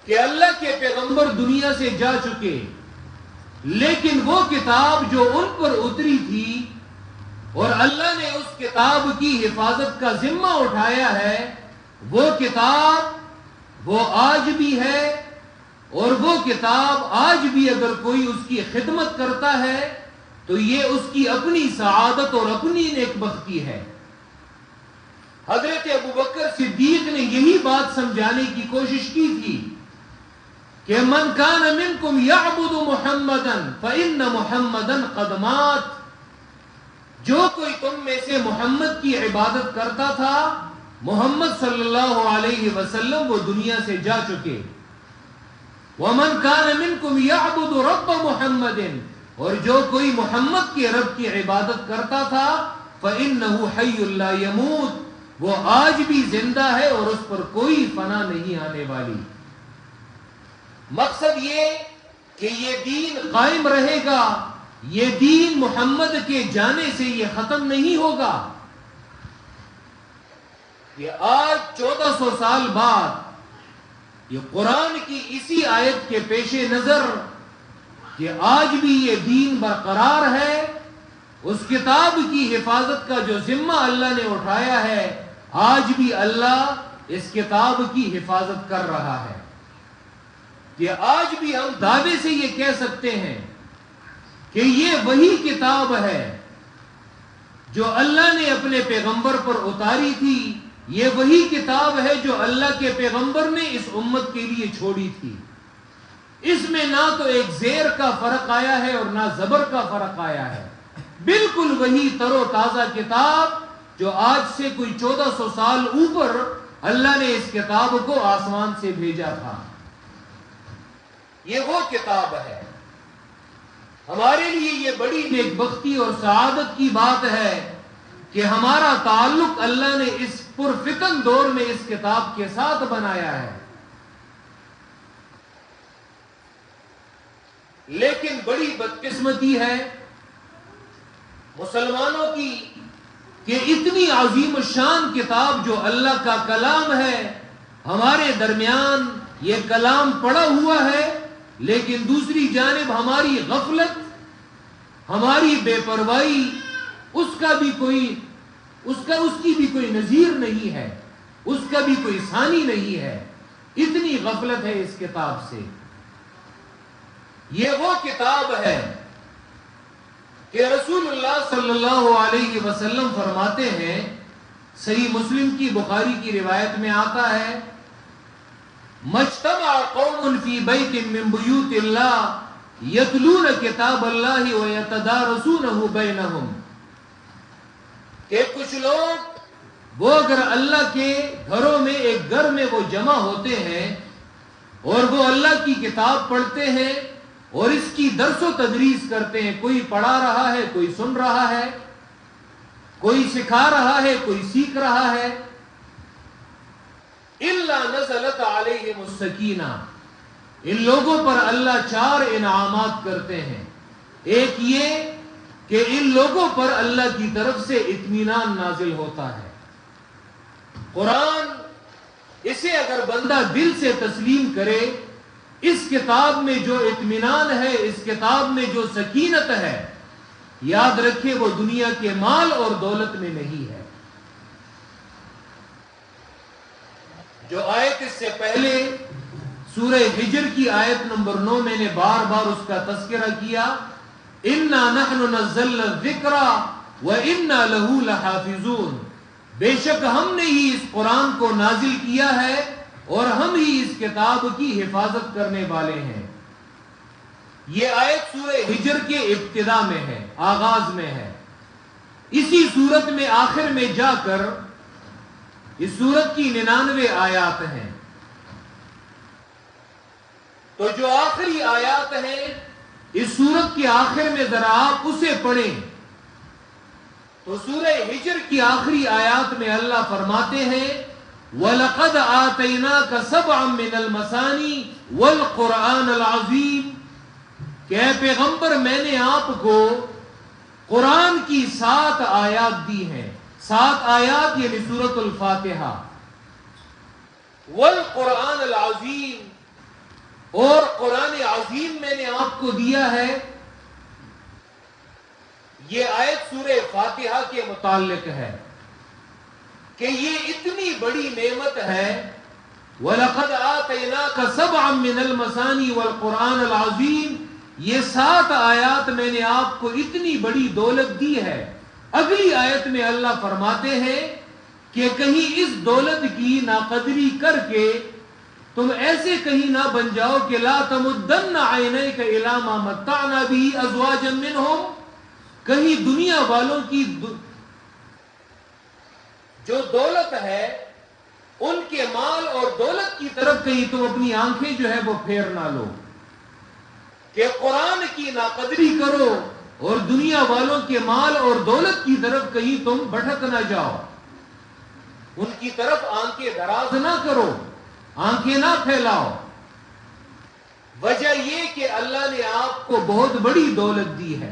کہ اللہ کے پیغمبر دنیا سے جا چکے، لیکن وہ کتاب جو ان پر اتری تھی اور اللہ نے اس کتاب کی حفاظت کا ذمہ اٹھایا ہے، وہ کتاب وہ آج بھی ہے، اور وہ کتاب آج بھی اگر کوئی اس کی خدمت کرتا ہے تو یہ اس کی اپنی سعادت اور اپنی نیک بختی ہے. حضرت ابوبکر صدیق نے یہی بات سمجھانے کی کوشش کی تھی کہ من کان منکم یعبد محمدا فإن محمدا قد مات، جو کوئی تم میں سے محمد کی عبادت کرتا تھا، محمد صلی اللہ علیہ وسلم وہ دنیا سے جا چکے. ومن کان منکم یعبد رب محمد، اور جو کوئی محمد کے رب کی عبادت کرتا تھا، فإنه حی لا يموت، وہ آج بھی زندہ ہے اور اس پر کوئی فنا نہیں آنے والی. مقصد یہ کہ یہ دین قائم رہے گا، یہ دین محمد کے جانے سے یہ ختم نہیں ہوگا. یہ آج 1400 سال بعد یہ قرآن کی اسی آیت کے پیش نظر کہ آج بھی یہ دین برقرار ہے، اس کتاب کی حفاظت کا جو ذمہ اللہ نے اٹھایا ہے، آج بھی اللہ اس کتاب کی حفاظت کر رہا ہے. کہ آج بھی ہم دعوے سے یہ کہہ سکتے ہیں کہ یہ وہی کتاب ہے جو اللہ نے اپنے پیغمبر پر اتاری تھی، یہ وہی کتاب ہے جو اللہ کے پیغمبر نے اس امت کے لیے چھوڑی تھی. اس میں نہ تو ایک زیر کا فرق آیا ہے اور نہ زبر کا فرق آیا ہے، بالکل وہی تر و تازہ کتاب جو آج سے کوئی 1400 سال اوپر اللہ نے اس کتاب کو آسمان سے بھیجا تھا. یہ وہ کتاب ہے. ہمارے لیے یہ بڑی نیک بختی اور سعادت کی بات ہے کہ ہمارا تعلق اللہ نے اس پرفتن دور میں اس کتاب کے ساتھ بنایا ہے. لیکن بڑی بدقسمتی ہے مسلمانوں کی کہ اتنی عظیم الشان کتاب جو اللہ کا کلام ہے، ہمارے درمیان یہ کلام پڑا ہوا ہے، لیکن دوسری جانب ہماری غفلت، ہماری بے پرواہی، اس کی بھی کوئی نظیر نہیں ہے، اس کا بھی کوئی ثانی نہیں ہے. اتنی غفلت ہے اس کتاب سے. یہ وہ کتاب ہے کہ رسول اللہ صلی اللہ علیہ وسلم فرماتے ہیں، صحیح مسلم کی بخاری کی روایت میں آتا ہے، مجتمع قوم فی بیت من بیوت اللہ یتلون کتاب اللہ ویتدارسونہ بینہم، کہ کچھ لوگ وہ اگر اللہ کے گھروں میں ایک گھر میں وہ جمع ہوتے ہیں اور وہ اللہ کی کتاب پڑھتے ہیں اور اس کی درس و تدریس کرتے ہیں، کوئی پڑھا رہا ہے، کوئی سن رہا ہے، کوئی سکھا رہا ہے، کوئی سیکھ رہا ہے، الا نزلت علیہم السکینہ، ان لوگوں پر اللہ 4 انعامات کرتے ہیں. ایک یہ کہ ان لوگوں پر اللہ کی طرف سے اطمینان نازل ہوتا ہے. قرآن اسے اگر بندہ دل سے تسلیم کرے، اس کتاب میں جو اطمینان ہے، اس کتاب میں جو سکینت ہے، یاد رکھے وہ دنیا کے مال اور دولت میں نہیں ہے۔ جو آیت اس سے پہلے سورہ ہجر کی آیت نمبر 9 میں نے بار بار اس کا تذکرہ کیا، اِنَّا نَحْنُ نَزَّلْنَا الذِّكْرَ وَإِنَّا لَهُ لَحَافِظُونَ، بے شک ہم نے ہی اس قرآن کو نازل کیا ہے اور ہم ہی اس کتاب کی حفاظت کرنے والے ہیں۔ یہ آیت سورہ ہجر کے ابتدا میں ہے، آغاز میں ہے۔ اسی سورت میں آخر میں جا کر اس سورت کی 99 آیات ہیں۔ تو جو آخری آیات ہیں اس سورت کے آخر میں ذرا آپ اسے پڑھیں تو سورہ ہجر کی آخری آیات میں اللہ فرماتے ہیں وَلَقَدْ آتَيْنَاكَ سَبْعًا مِّنَ الْمَثَانِي وَالْقُرْآنَ الْعَظِيمِ کہ اے پیغمبر میں نے آپ کو قرآن کی 7 آیات دی ہیں۔ 7 آیات یعنی سورۃ الفاتحہ، والقرآن العظیم، اور قرآن عظیم میں نے آپ کو دیا ہے۔ یہ آیت سورہ فاتحہ کے متعلق ہے کہ یہ اتنی بڑی نعمت ہے، وَلَقَدْ آتَيْنَاكَ سَبْعًا مِّنَ الْمَثَانِي وَالْقُرْآنَ الْعَظِيمِ، یہ 7 آیات میں نے آپ کو اتنی بڑی دولت دی ہے۔ اگلی آیت میں اللہ فرماتے ہیں کہ کہیں اس دولت کی ناقدری کر کے تم ایسے کہیں نہ بن جاؤ کہ لا تمدن عینیک الی ما متعنا به ازواجا منہم، کہیں دنیا والوں کی جو دولت ہے ان کے مال اور دولت کی طرف کہیں تم اپنی آنکھیں جو ہے وہ پھیر نہ لو، کہ قرآن کی ناقدری کرو اور دنیا والوں کے مال اور دولت کی طرف کہیں تم بھٹک نہ جاؤ، ان کی طرف آنکھیں دراز نہ کرو، آنکھیں نہ پھیلاؤ۔ وجہ یہ کہ اللہ نے آپ کو بہت بڑی دولت دی ہے،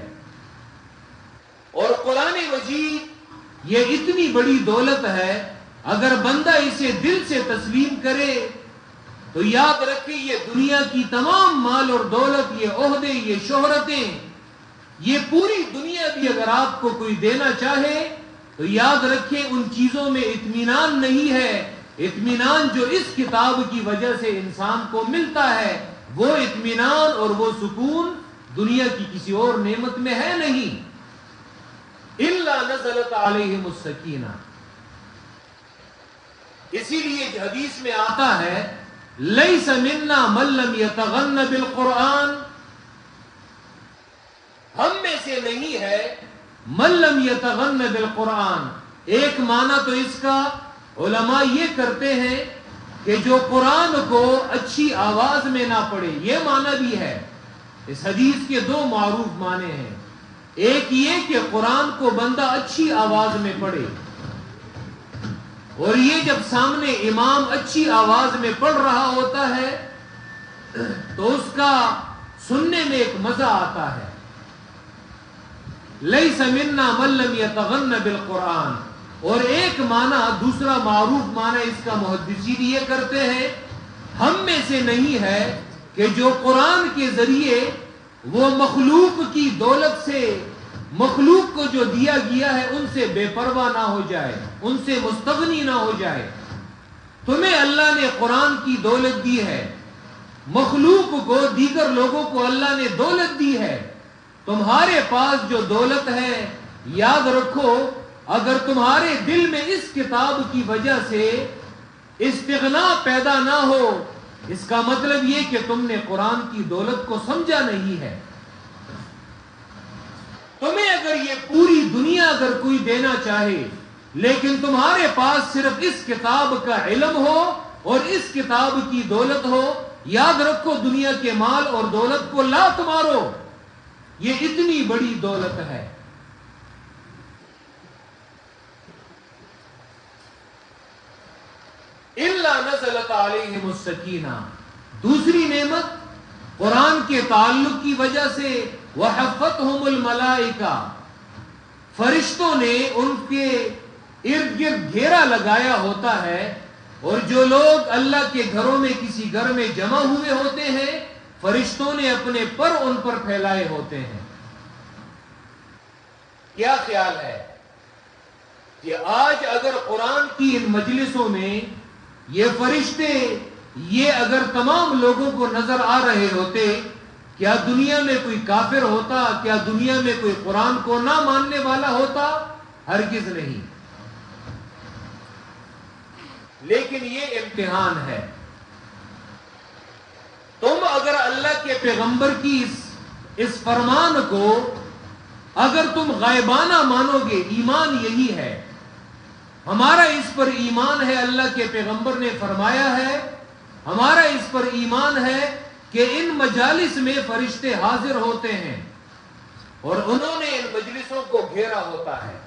اور قرآن مجید یہ اتنی بڑی دولت ہے، اگر بندہ اسے دل سے تسلیم کرے تو یاد رکھے یہ دنیا کی تمام مال اور دولت، یہ عہدے، یہ شہرتیں، یہ پوری دنیا بھی اگر آپ کو کوئی دینا چاہے تو یاد رکھیں ان چیزوں میں اطمینان نہیں ہے۔ اطمینان جو اس کتاب کی وجہ سے انسان کو ملتا ہے وہ اطمینان اور وہ سکون دنیا کی کسی اور نعمت میں ہے نہیں۔ الا نزلت علیہم السکینہ، اسی لیے حدیث میں آتا ہے لیس منا من لم یتغن بالقرآن، ہم میں سے نہیں ہے من لم یتغن بالقرآن۔ ایک معنی تو اس کا علماء یہ کرتے ہیں کہ جو قرآن کو اچھی آواز میں نہ پڑھے، یہ معنی بھی ہے۔ اس حدیث کے 2 معروف معنی ہیں، ایک یہ کہ قرآن کو بندہ اچھی آواز میں پڑھے، اور یہ جب سامنے امام اچھی آواز میں پڑھ رہا ہوتا ہے تو اس کا سننے میں ایک مزہ آتا ہے۔ لیس منا من لم یتغن بالقرآن، اور ایک معنی دوسرا معروف معنی اس کا محدثین یہ کرتے ہیں ہم میں سے نہیں ہے کہ جو قرآن کے ذریعے وہ مخلوق کی دولت سے، مخلوق کو جو دیا گیا ہے ان سے بے پرواہ نہ ہو جائے، ان سے مستغنی نہ ہو جائے۔ تمہیں اللہ نے قرآن کی دولت دی ہے، مخلوق کو، دیگر لوگوں کو اللہ نے دولت دی ہے، تمہارے پاس جو دولت ہے یاد رکھو اگر تمہارے دل میں اس کتاب کی وجہ سے استغنا پیدا نہ ہو، اس کا مطلب یہ کہ تم نے قرآن کی دولت کو سمجھا نہیں ہے۔ تمہیں اگر یہ پوری دنیا اگر کوئی دینا چاہے لیکن تمہارے پاس صرف اس کتاب کا علم ہو اور اس کتاب کی دولت ہو، یاد رکھو دنیا کے مال اور دولت کو لات مارو، یہ اتنی بڑی دولت ہے۔ الا نزلت علیہم السکینہ، دوسری نعمت قرآن کے تعلق کی وجہ سے وحفتہم الملائکہ، فرشتوں نے ان کے ارد گرد گھیرا لگایا ہوتا ہے، اور جو لوگ اللہ کے گھروں میں کسی گھر میں جمع ہوئے ہوتے ہیں فرشتوں نے اپنے پر ان پر پھیلائے ہوتے ہیں۔ کیا خیال ہے کہ آج اگر قرآن کی ان مجلسوں میں یہ فرشتے یہ اگر تمام لوگوں کو نظر آ رہے ہوتے، کیا دنیا میں کوئی کافر ہوتا؟ کیا دنیا میں کوئی قرآن کو نہ ماننے والا ہوتا؟ ہرگز نہیں۔ لیکن یہ امتحان ہے، تم اگر اللہ کے پیغمبر کی اس فرمان کو اگر تم غائبانہ مانو گے، ایمان یہی ہے، ہمارا اس پر ایمان ہے، اللہ کے پیغمبر نے فرمایا ہے، ہمارا اس پر ایمان ہے کہ ان مجالس میں فرشتے حاضر ہوتے ہیں اور انہوں نے ان مجلسوں کو گھیرا ہوتا ہے،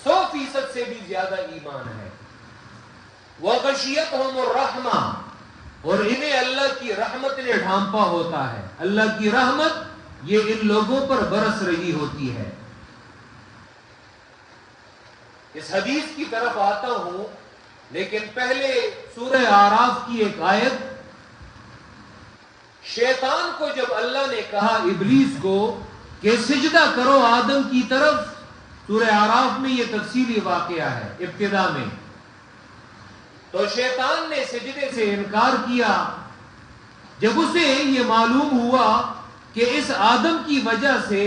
100% سے بھی زیادہ ایمان ہے۔ وَغَشِيَتْهُمُ الرَّحْمَةُ، اور انہیں اللہ کی رحمت نے ڈھانپا ہوتا ہے، اللہ کی رحمت یہ ان لوگوں پر برس رہی ہوتی ہے۔ اس حدیث کی طرف آتا ہوں، لیکن پہلے سورہ اعراف کی ایک آیت، شیطان کو جب اللہ نے کہا ابلیس کو کہ سجدہ کرو آدم کی طرف، سورہ اعراف میں یہ تفصیلی واقعہ ہے ابتدا میں، تو شیطان نے سجدے سے انکار کیا۔ جب اسے یہ معلوم ہوا کہ اس آدم کی وجہ سے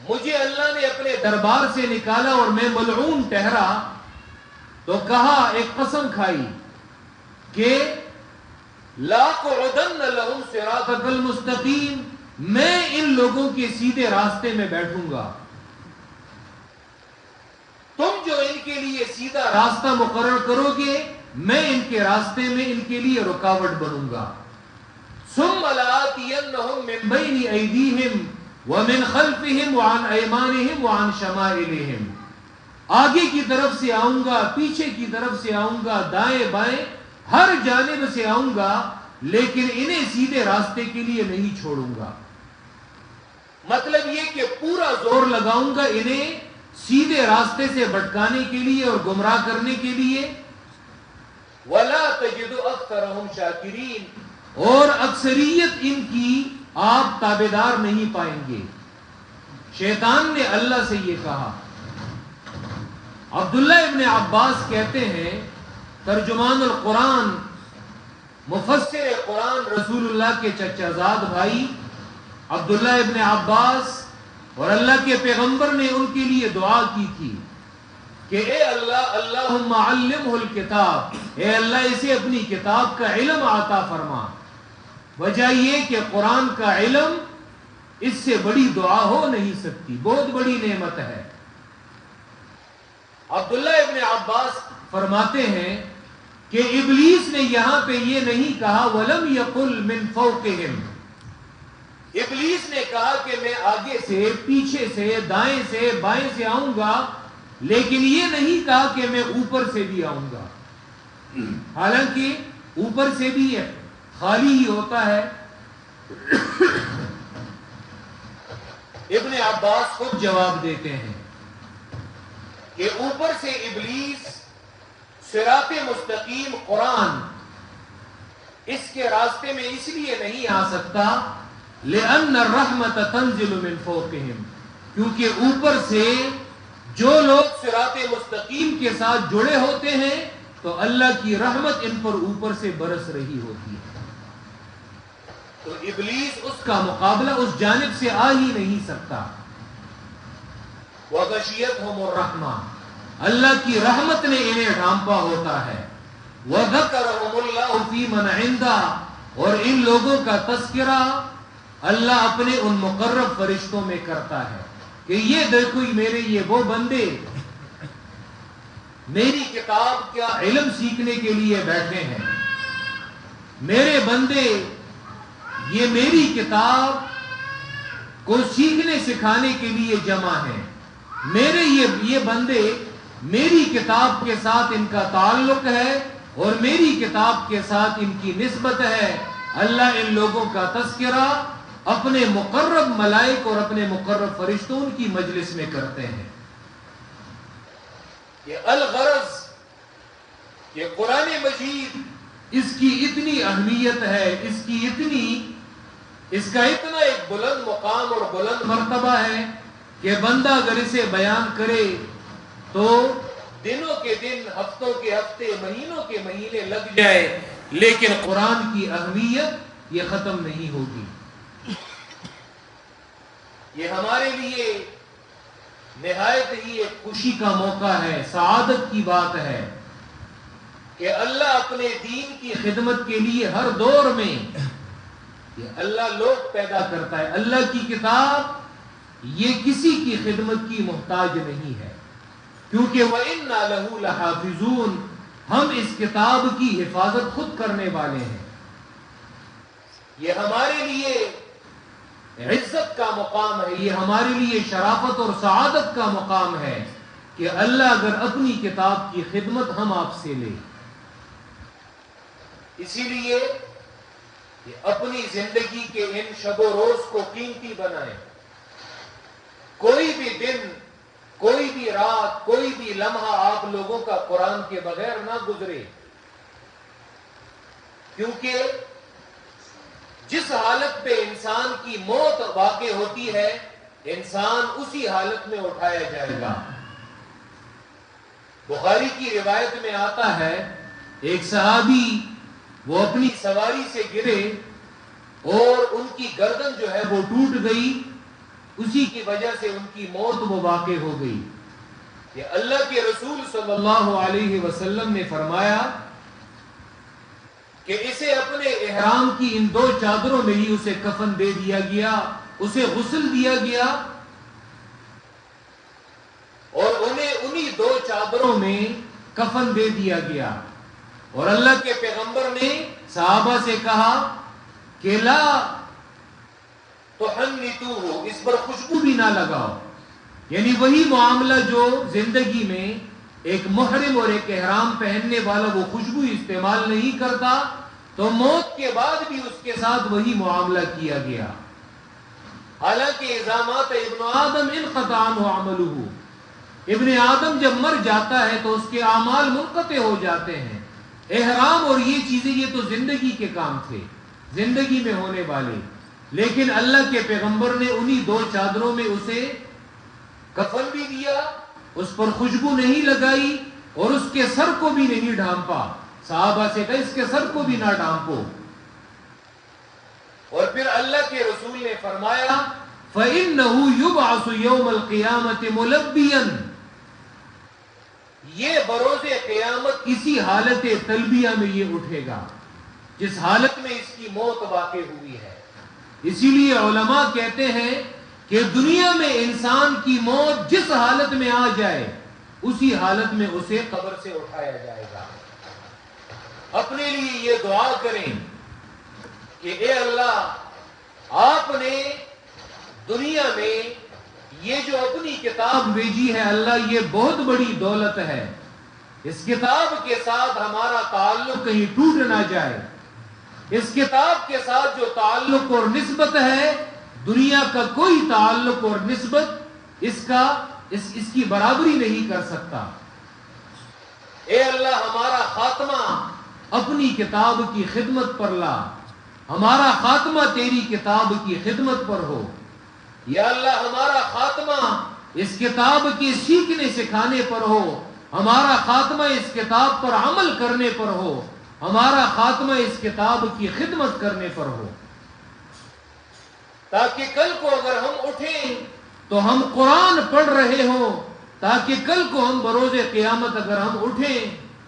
مجھے اللہ نے اپنے دربار سے نکالا اور میں ملعون ٹھہرا، تو کہا، ایک قسم کھائی کہ لَأَقْعُدَنَّ لَهُمْ صِرَاطَكَ الْمُسْتَقِيمَ، میں ان لوگوں کے سیدھے راستے میں بیٹھوں گا، تم جو ان کے لیے سیدھا راستہ مقرر کرو گے میں ان کے راستے میں ان کے لیے رکاوٹ بنوں گا۔ ثُمَّ لَآتِيَنَّهُم مِّن بَيْنِ أَيْدِيهِمْ وَمِنْ خَلْفِهِمْ وَعَنْ أَيْمَانِهِمْ وَعَنْ شَمَائِلِهِمْ، آگے کی طرف سے آؤں گا، پیچھے کی طرف سے آؤں گا، دائیں بائیں ہر جانب سے آؤں گا، لیکن انہیں سیدھے راستے کے لیے نہیں چھوڑوں گا۔ مطلب یہ کہ پورا زور لگاؤں گا انہیں سیدھے راستے سے بھٹکانے کے لیے اور گمراہ کرنے کے لیے۔ وَلَا تَجِدُ أَكْثَرَهُمْ شَاكِرِينَ، اور اکثریت ان کی آپ تابعدار نہیں پائیں گے۔ شیطان نے اللہ سے یہ کہا۔ عبداللہ ابن عباس کہتے ہیں، ترجمان القرآن، مفسر قرآن، رسول اللہ کے چچا زاد بھائی عبداللہ ابن عباس، اور اللہ کے پیغمبر نے ان کے لیے دعا کی تھی کہ اے اللہ، اللہم علمہ الکتاب، اے اللہ اسے اپنی کتاب کا علم عطا فرما۔ وجہ یہ کہ قرآن کا علم اس سے بڑی دعا ہو نہیں سکتی، بہت بڑی نعمت ہے۔ عبداللہ ابن عباس فرماتے ہیں کہ ابلیس نے یہاں پہ یہ نہیں کہا وَلَمْ يَقُلْ مِنْ فَوْقِهِمْ، ابلیس نے کہا کہ میں آگے سے، پیچھے سے، دائیں سے، بائیں سے آؤں گا، لیکن یہ نہیں کہا کہ میں اوپر سے بھی آؤں گا، حالانکہ اوپر سے بھی خالی ہی ہوتا ہے۔ ابن عباس خود جواب دیتے ہیں کہ اوپر سے ابلیس صراط مستقیم قرآن اس کے راستے میں اس لیے نہیں آ سکتا لِأَنَّ الرَّحْمَةَ تَنزِلُ مِنْ فَوْقِهِمْ، کیونکہ اوپر سے جو لوگ صراط مستقیم کے ساتھ جڑے ہوتے ہیں تو اللہ کی رحمت ان پر اوپر سے برس رہی ہوتی ہے، تو ابلیس اس کا مقابلہ اس جانب سے آ ہی نہیں سکتا۔ وَغَشِيَتْهُمُ الرَّحْمَةُ، اللہ کی رحمت نے انہیں ڈھانپا ہوتا ہے۔ وَذَكَرَهُمُ اللَّهُ فِي مَنْ عِنْدَهُ، اور ان لوگوں کا تذکرہ اللہ اپنے ان مقرب فرشتوں میں کرتا ہے کہ یہ دیکھو میرے یہ وہ بندے میری کتاب کا علم سیکھنے کے لیے بیٹھے ہیں، میرے بندے یہ میری کتاب کو سیکھنے سکھانے کے لیے جمع ہیں، میرے یہ بندے میری کتاب کے ساتھ ان کا تعلق ہے اور میری کتاب کے ساتھ ان کی نسبت ہے۔ اللہ ان لوگوں کا تذکرہ اپنے مقرب ملائک اور اپنے مقرب فرشتوں کی مجلس میں کرتے ہیں. یہ الغرض یہ قرآن مجید اس کی اتنی اہمیت ہے، اس کا اتنا ایک بلند مقام اور بلند مرتبہ ہے کہ بندہ اگر اسے بیان کرے تو دنوں کے دن، ہفتوں کے ہفتے، مہینوں کے مہینے لگ جائے، لیکن قرآن کی اہمیت یہ ختم نہیں ہوگی. یہ ہمارے لیے نہایت ہی ایک خوشی کا موقع ہے، سعادت کی بات ہے کہ اللہ اپنے دین کی خدمت کے لیے ہر دور میں یہ اللہ لوگ پیدا کرتا ہے. اللہ کی کتاب یہ کسی کی خدمت کی محتاج نہیں ہے، کیونکہ وَإِنَّا لَهُ لَحَافِظُونَ، ہم اس کتاب کی حفاظت خود کرنے والے ہیں. یہ ہمارے لیے عزت کا مقام ہے، یہ ہمارے لیے شرافت اور سعادت کا مقام ہے کہ اللہ اگر اپنی کتاب کی خدمت ہم آپ سے لے. اسی لیے اپنی زندگی کے ان شب و روز کو قیمتی بنائیں. کوئی بھی دن، کوئی بھی رات، کوئی بھی لمحہ آپ لوگوں کا قرآن کے بغیر نہ گزرے، کیونکہ جس حالت پہ انسان کی موت واقع ہوتی ہے انسان اسی حالت میں اٹھایا جائے گا. بخاری کی روایت میں آتا ہے ایک صحابی وہ اپنی سواری سے گرے اور ان کی گردن جو ہے وہ ٹوٹ گئی، اسی کی وجہ سے ان کی موت وہ واقع ہو گئی. یہ اللہ کے رسول صلی اللہ علیہ وسلم نے فرمایا کہ اسے اپنے احرام کی ان 2 چادروں میں ہی اسے کفن دے دیا گیا، اسے غسل دیا گیا اور انہیں انہی 2 چادروں میں کفن دے دیا گیا. اور اللہ کے پیغمبر نے صحابہ سے کہا کہ لا تحنتوه، اس پر خوشبو بھی نہ لگاؤ. یعنی وہی معاملہ جو زندگی میں ایک محرم اور ایک احرام پہننے والا وہ خوشبو استعمال نہیں کرتا، تو موت کے بعد بھی اس کے ساتھ وہی معاملہ کیا گیا. حالانکہ اذا مات ابن آدم انقطع عنہ عملہ، ابن آدم جب مر جاتا ہے تو اس کے اعمال منقطع ہو جاتے ہیں. احرام اور یہ چیزیں یہ تو زندگی کے کام تھے، زندگی میں ہونے والے، لیکن اللہ کے پیغمبر نے انہی 2 چادروں میں اسے کفن بھی دیا، اس پر خوشبو نہیں لگائی اور اس کے سر کو بھی نہیں ڈھانپا. صحابہ سے کہا اس کے سر کو بھی نہ ڈھانپو. اور پھر اللہ کے رسول نے فرمایا فَإِنَّهُ يُبْعَثُ يَوْمَ الْقِيَامَةِ مُلَبِّيًا، یہ بروز قیامت اسی حالت تلبیہ میں یہ اٹھے گا جس حالت میں اس کی موت واقع ہوئی ہے. اسی لیے علماء کہتے ہیں کہ دنیا میں انسان کی موت جس حالت میں آ جائے اسی حالت میں اسے قبر سے اٹھایا جائے گا. اپنے لیے یہ دعا کریں کہ اے اللہ آپ نے دنیا میں یہ جو اپنی کتاب بھیجی ہے اللہ یہ بہت بڑی دولت ہے، اس کتاب کے ساتھ ہمارا تعلق کہیں ٹوٹ نہ جائے. اس کتاب کے ساتھ جو تعلق اور نسبت ہے دنیا کا کوئی تعلق اور نسبت اس کی برابری نہیں کر سکتا. اے اللہ ہمارا خاتمہ اپنی کتاب کی خدمت پر لا، ہمارا خاتمہ تیری کتاب کی خدمت پر ہو. یا اللہ ہمارا خاتمہ اس کتاب کے سیکھنے سکھانے پر ہو، ہمارا خاتمہ اس کتاب پر عمل کرنے پر ہو، ہمارا خاتمہ اس کتاب کی خدمت کرنے پر ہو، تاکہ کل کو اگر ہم اٹھیں تو ہم قرآن پڑھ رہے ہوں، تاکہ کل کو ہم بروز قیامت اگر ہم اٹھیں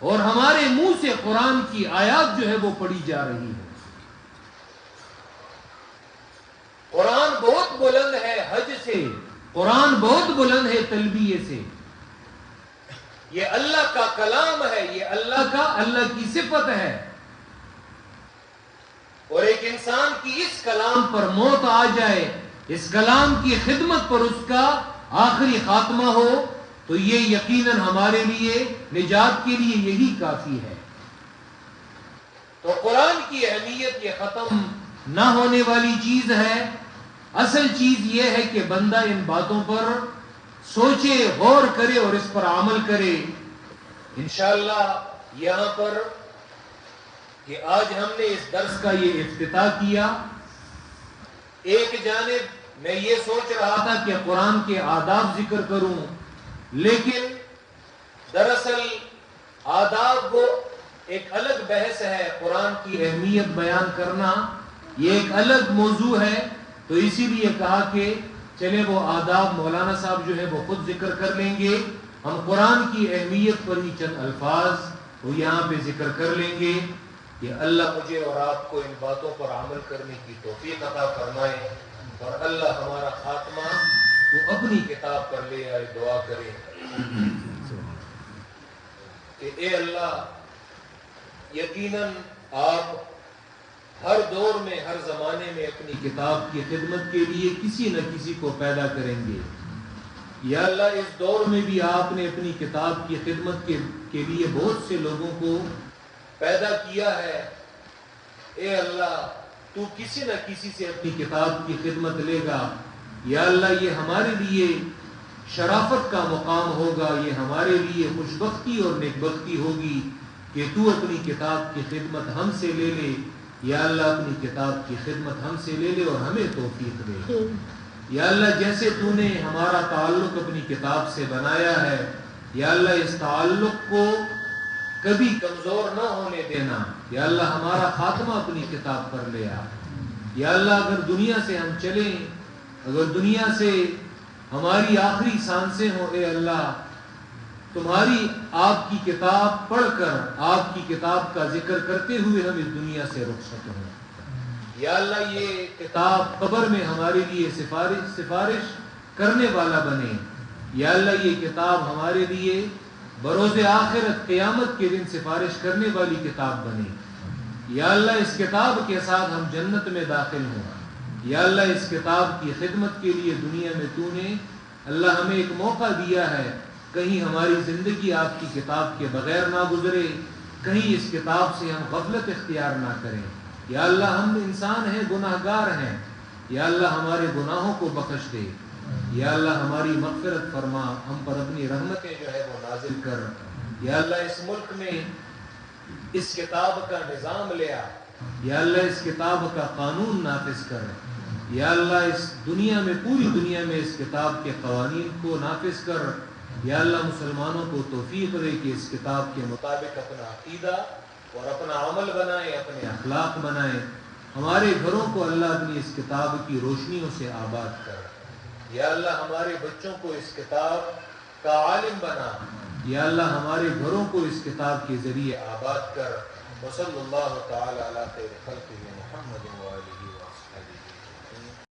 اور ہمارے منہ سے قرآن کی آیات جو ہے وہ پڑھی جا رہی ہے. قرآن بہت بلند ہے حج سے، قرآن بہت بلند ہے تلبیہ سے. یہ اللہ کا کلام ہے، یہ اللہ کی صفت ہے. اور ایک انسان کی اس کلام پر موت آ جائے، اس کلام کی خدمت پر اس کا آخری خاتمہ ہو، تو یہ یقیناً ہمارے لیے نجات کے لیے یہی کافی ہے. تو قرآن کی اہمیت یہ ختم نہ ہونے والی چیز ہے. اصل چیز یہ ہے کہ بندہ ان باتوں پر سوچے، غور کرے اور اس پر عمل کرے۔ انشاءاللہ یہاں پر کہ آج ہم نے اس درس کا یہ افتتاح کیا، ایک جانب میں یہ سوچ رہا تھا کہ قرآن کے آداب ذکر کروں، لیکن دراصل آداب وہ ایک الگ بحث ہے، قرآن کی اہمیت بیان کرنا یہ ایک الگ موضوع ہے، تو اسی لیے کہا کہ چلے وہ آداب مولانا صاحب جو ہے وہ خود ذکر کر لیں گے، ہم قرآن کی اہمیت پر ہی چند الفاظ وہ یہاں پہ ذکر کر لیں گے کہ اللہ مجھے اور آپ کو ان باتوں پر عمل کرنے کی توفیق عطا فرمائے، اور اللہ ہمارا خاتمہ وہ اپنی کتاب پر لے آئے۔ دعا کرے کہ اے اللہ، یقیناً آپ ہر دور میں، ہر زمانے میں اپنی کتاب کی خدمت کے لیے کسی نہ کسی کو پیدا کریں گے۔ یا اللہ، اس دور میں بھی آپ نے اپنی کتاب کی خدمت کے لیے بہت سے لوگوں کو پیدا کیا ہے۔ اے اللہ، تو کسی نہ کسی سے اپنی کتاب کی خدمت لے گا۔ یا اللہ، یہ ہمارے لیے شرافت کا مقام ہوگا، یہ ہمارے لیے خوشبختی اور نیکبختی ہوگی کہ تو اپنی کتاب کی خدمت ہم سے لے لے۔ یا اللہ، اپنی کتاب کی خدمت ہم سے لے لے اور ہمیں توفیق دے۔ یا اللہ، جیسے تو نے ہمارا تعلق اپنی کتاب سے بنایا ہے، یا اللہ اس تعلق کو کبھی کمزور نہ ہونے دینا۔ یا اللہ، ہمارا خاتمہ اپنی کتاب پر لے آ۔ یا اللہ، اگر دنیا سے ہم چلیں، اگر دنیا سے ہماری آخری سانسیں ہوں، اے اللہ تمہاری آپ کی کتاب پڑھ کر، آپ کی کتاب کا ذکر کرتے ہوئے ہم اس دنیا سے رخصت ہوں۔ یا اللہ، یہ کتاب قبر میں ہمارے لیے سفارش کرنے والا بنے۔ یا اللہ، یہ کتاب ہمارے لیے بروز آخرت قیامت کے دن سفارش کرنے والی کتاب بنے۔ یا اللہ، اس کتاب کے ساتھ ہم جنت میں داخل ہوں۔ یا اللہ، اس کتاب کی خدمت کے لیے دنیا میں تو نے اللہ ہمیں ایک موقع دیا ہے، کہیں ہماری زندگی آپ کی کتاب کے بغیر نہ گزرے، کہیں اس کتاب سے ہم غفلت اختیار نہ کریں۔ یا اللہ، ہم انسان ہیں، گناہ گار ہیں، یا اللہ ہمارے گناہوں کو بخش دے۔ یا اللہ، ہماری مغفرت فرما، ہم پر اپنی رحمتیں جو ہے وہ نازل کر۔ یا اللہ، اس ملک میں اس کتاب کا نظام لیا۔ یا اللہ، اس کتاب کا قانون نافذ کر۔ یا اللہ، اس دنیا میں، پوری دنیا میں اس کتاب کے قوانین کو نافذ کر۔ یا اللہ، مسلمانوں کو توفیق دے کہ اس کتاب کے مطابق اپنا عقیدہ اور اپنا عمل بنائیں، اپنے اخلاق بنائیں۔ ہمارے گھروں کو اللہ اپنی اس کتاب کی روشنیوں سے آباد کر۔ یا اللہ، ہمارے بچوں کو اس کتاب کا عالم بنا۔ یا اللہ، ہمارے گھروں کو اس کتاب کے ذریعے آباد کر۔ وصلی اللہ تعالی علی خیر خلقہ محمد و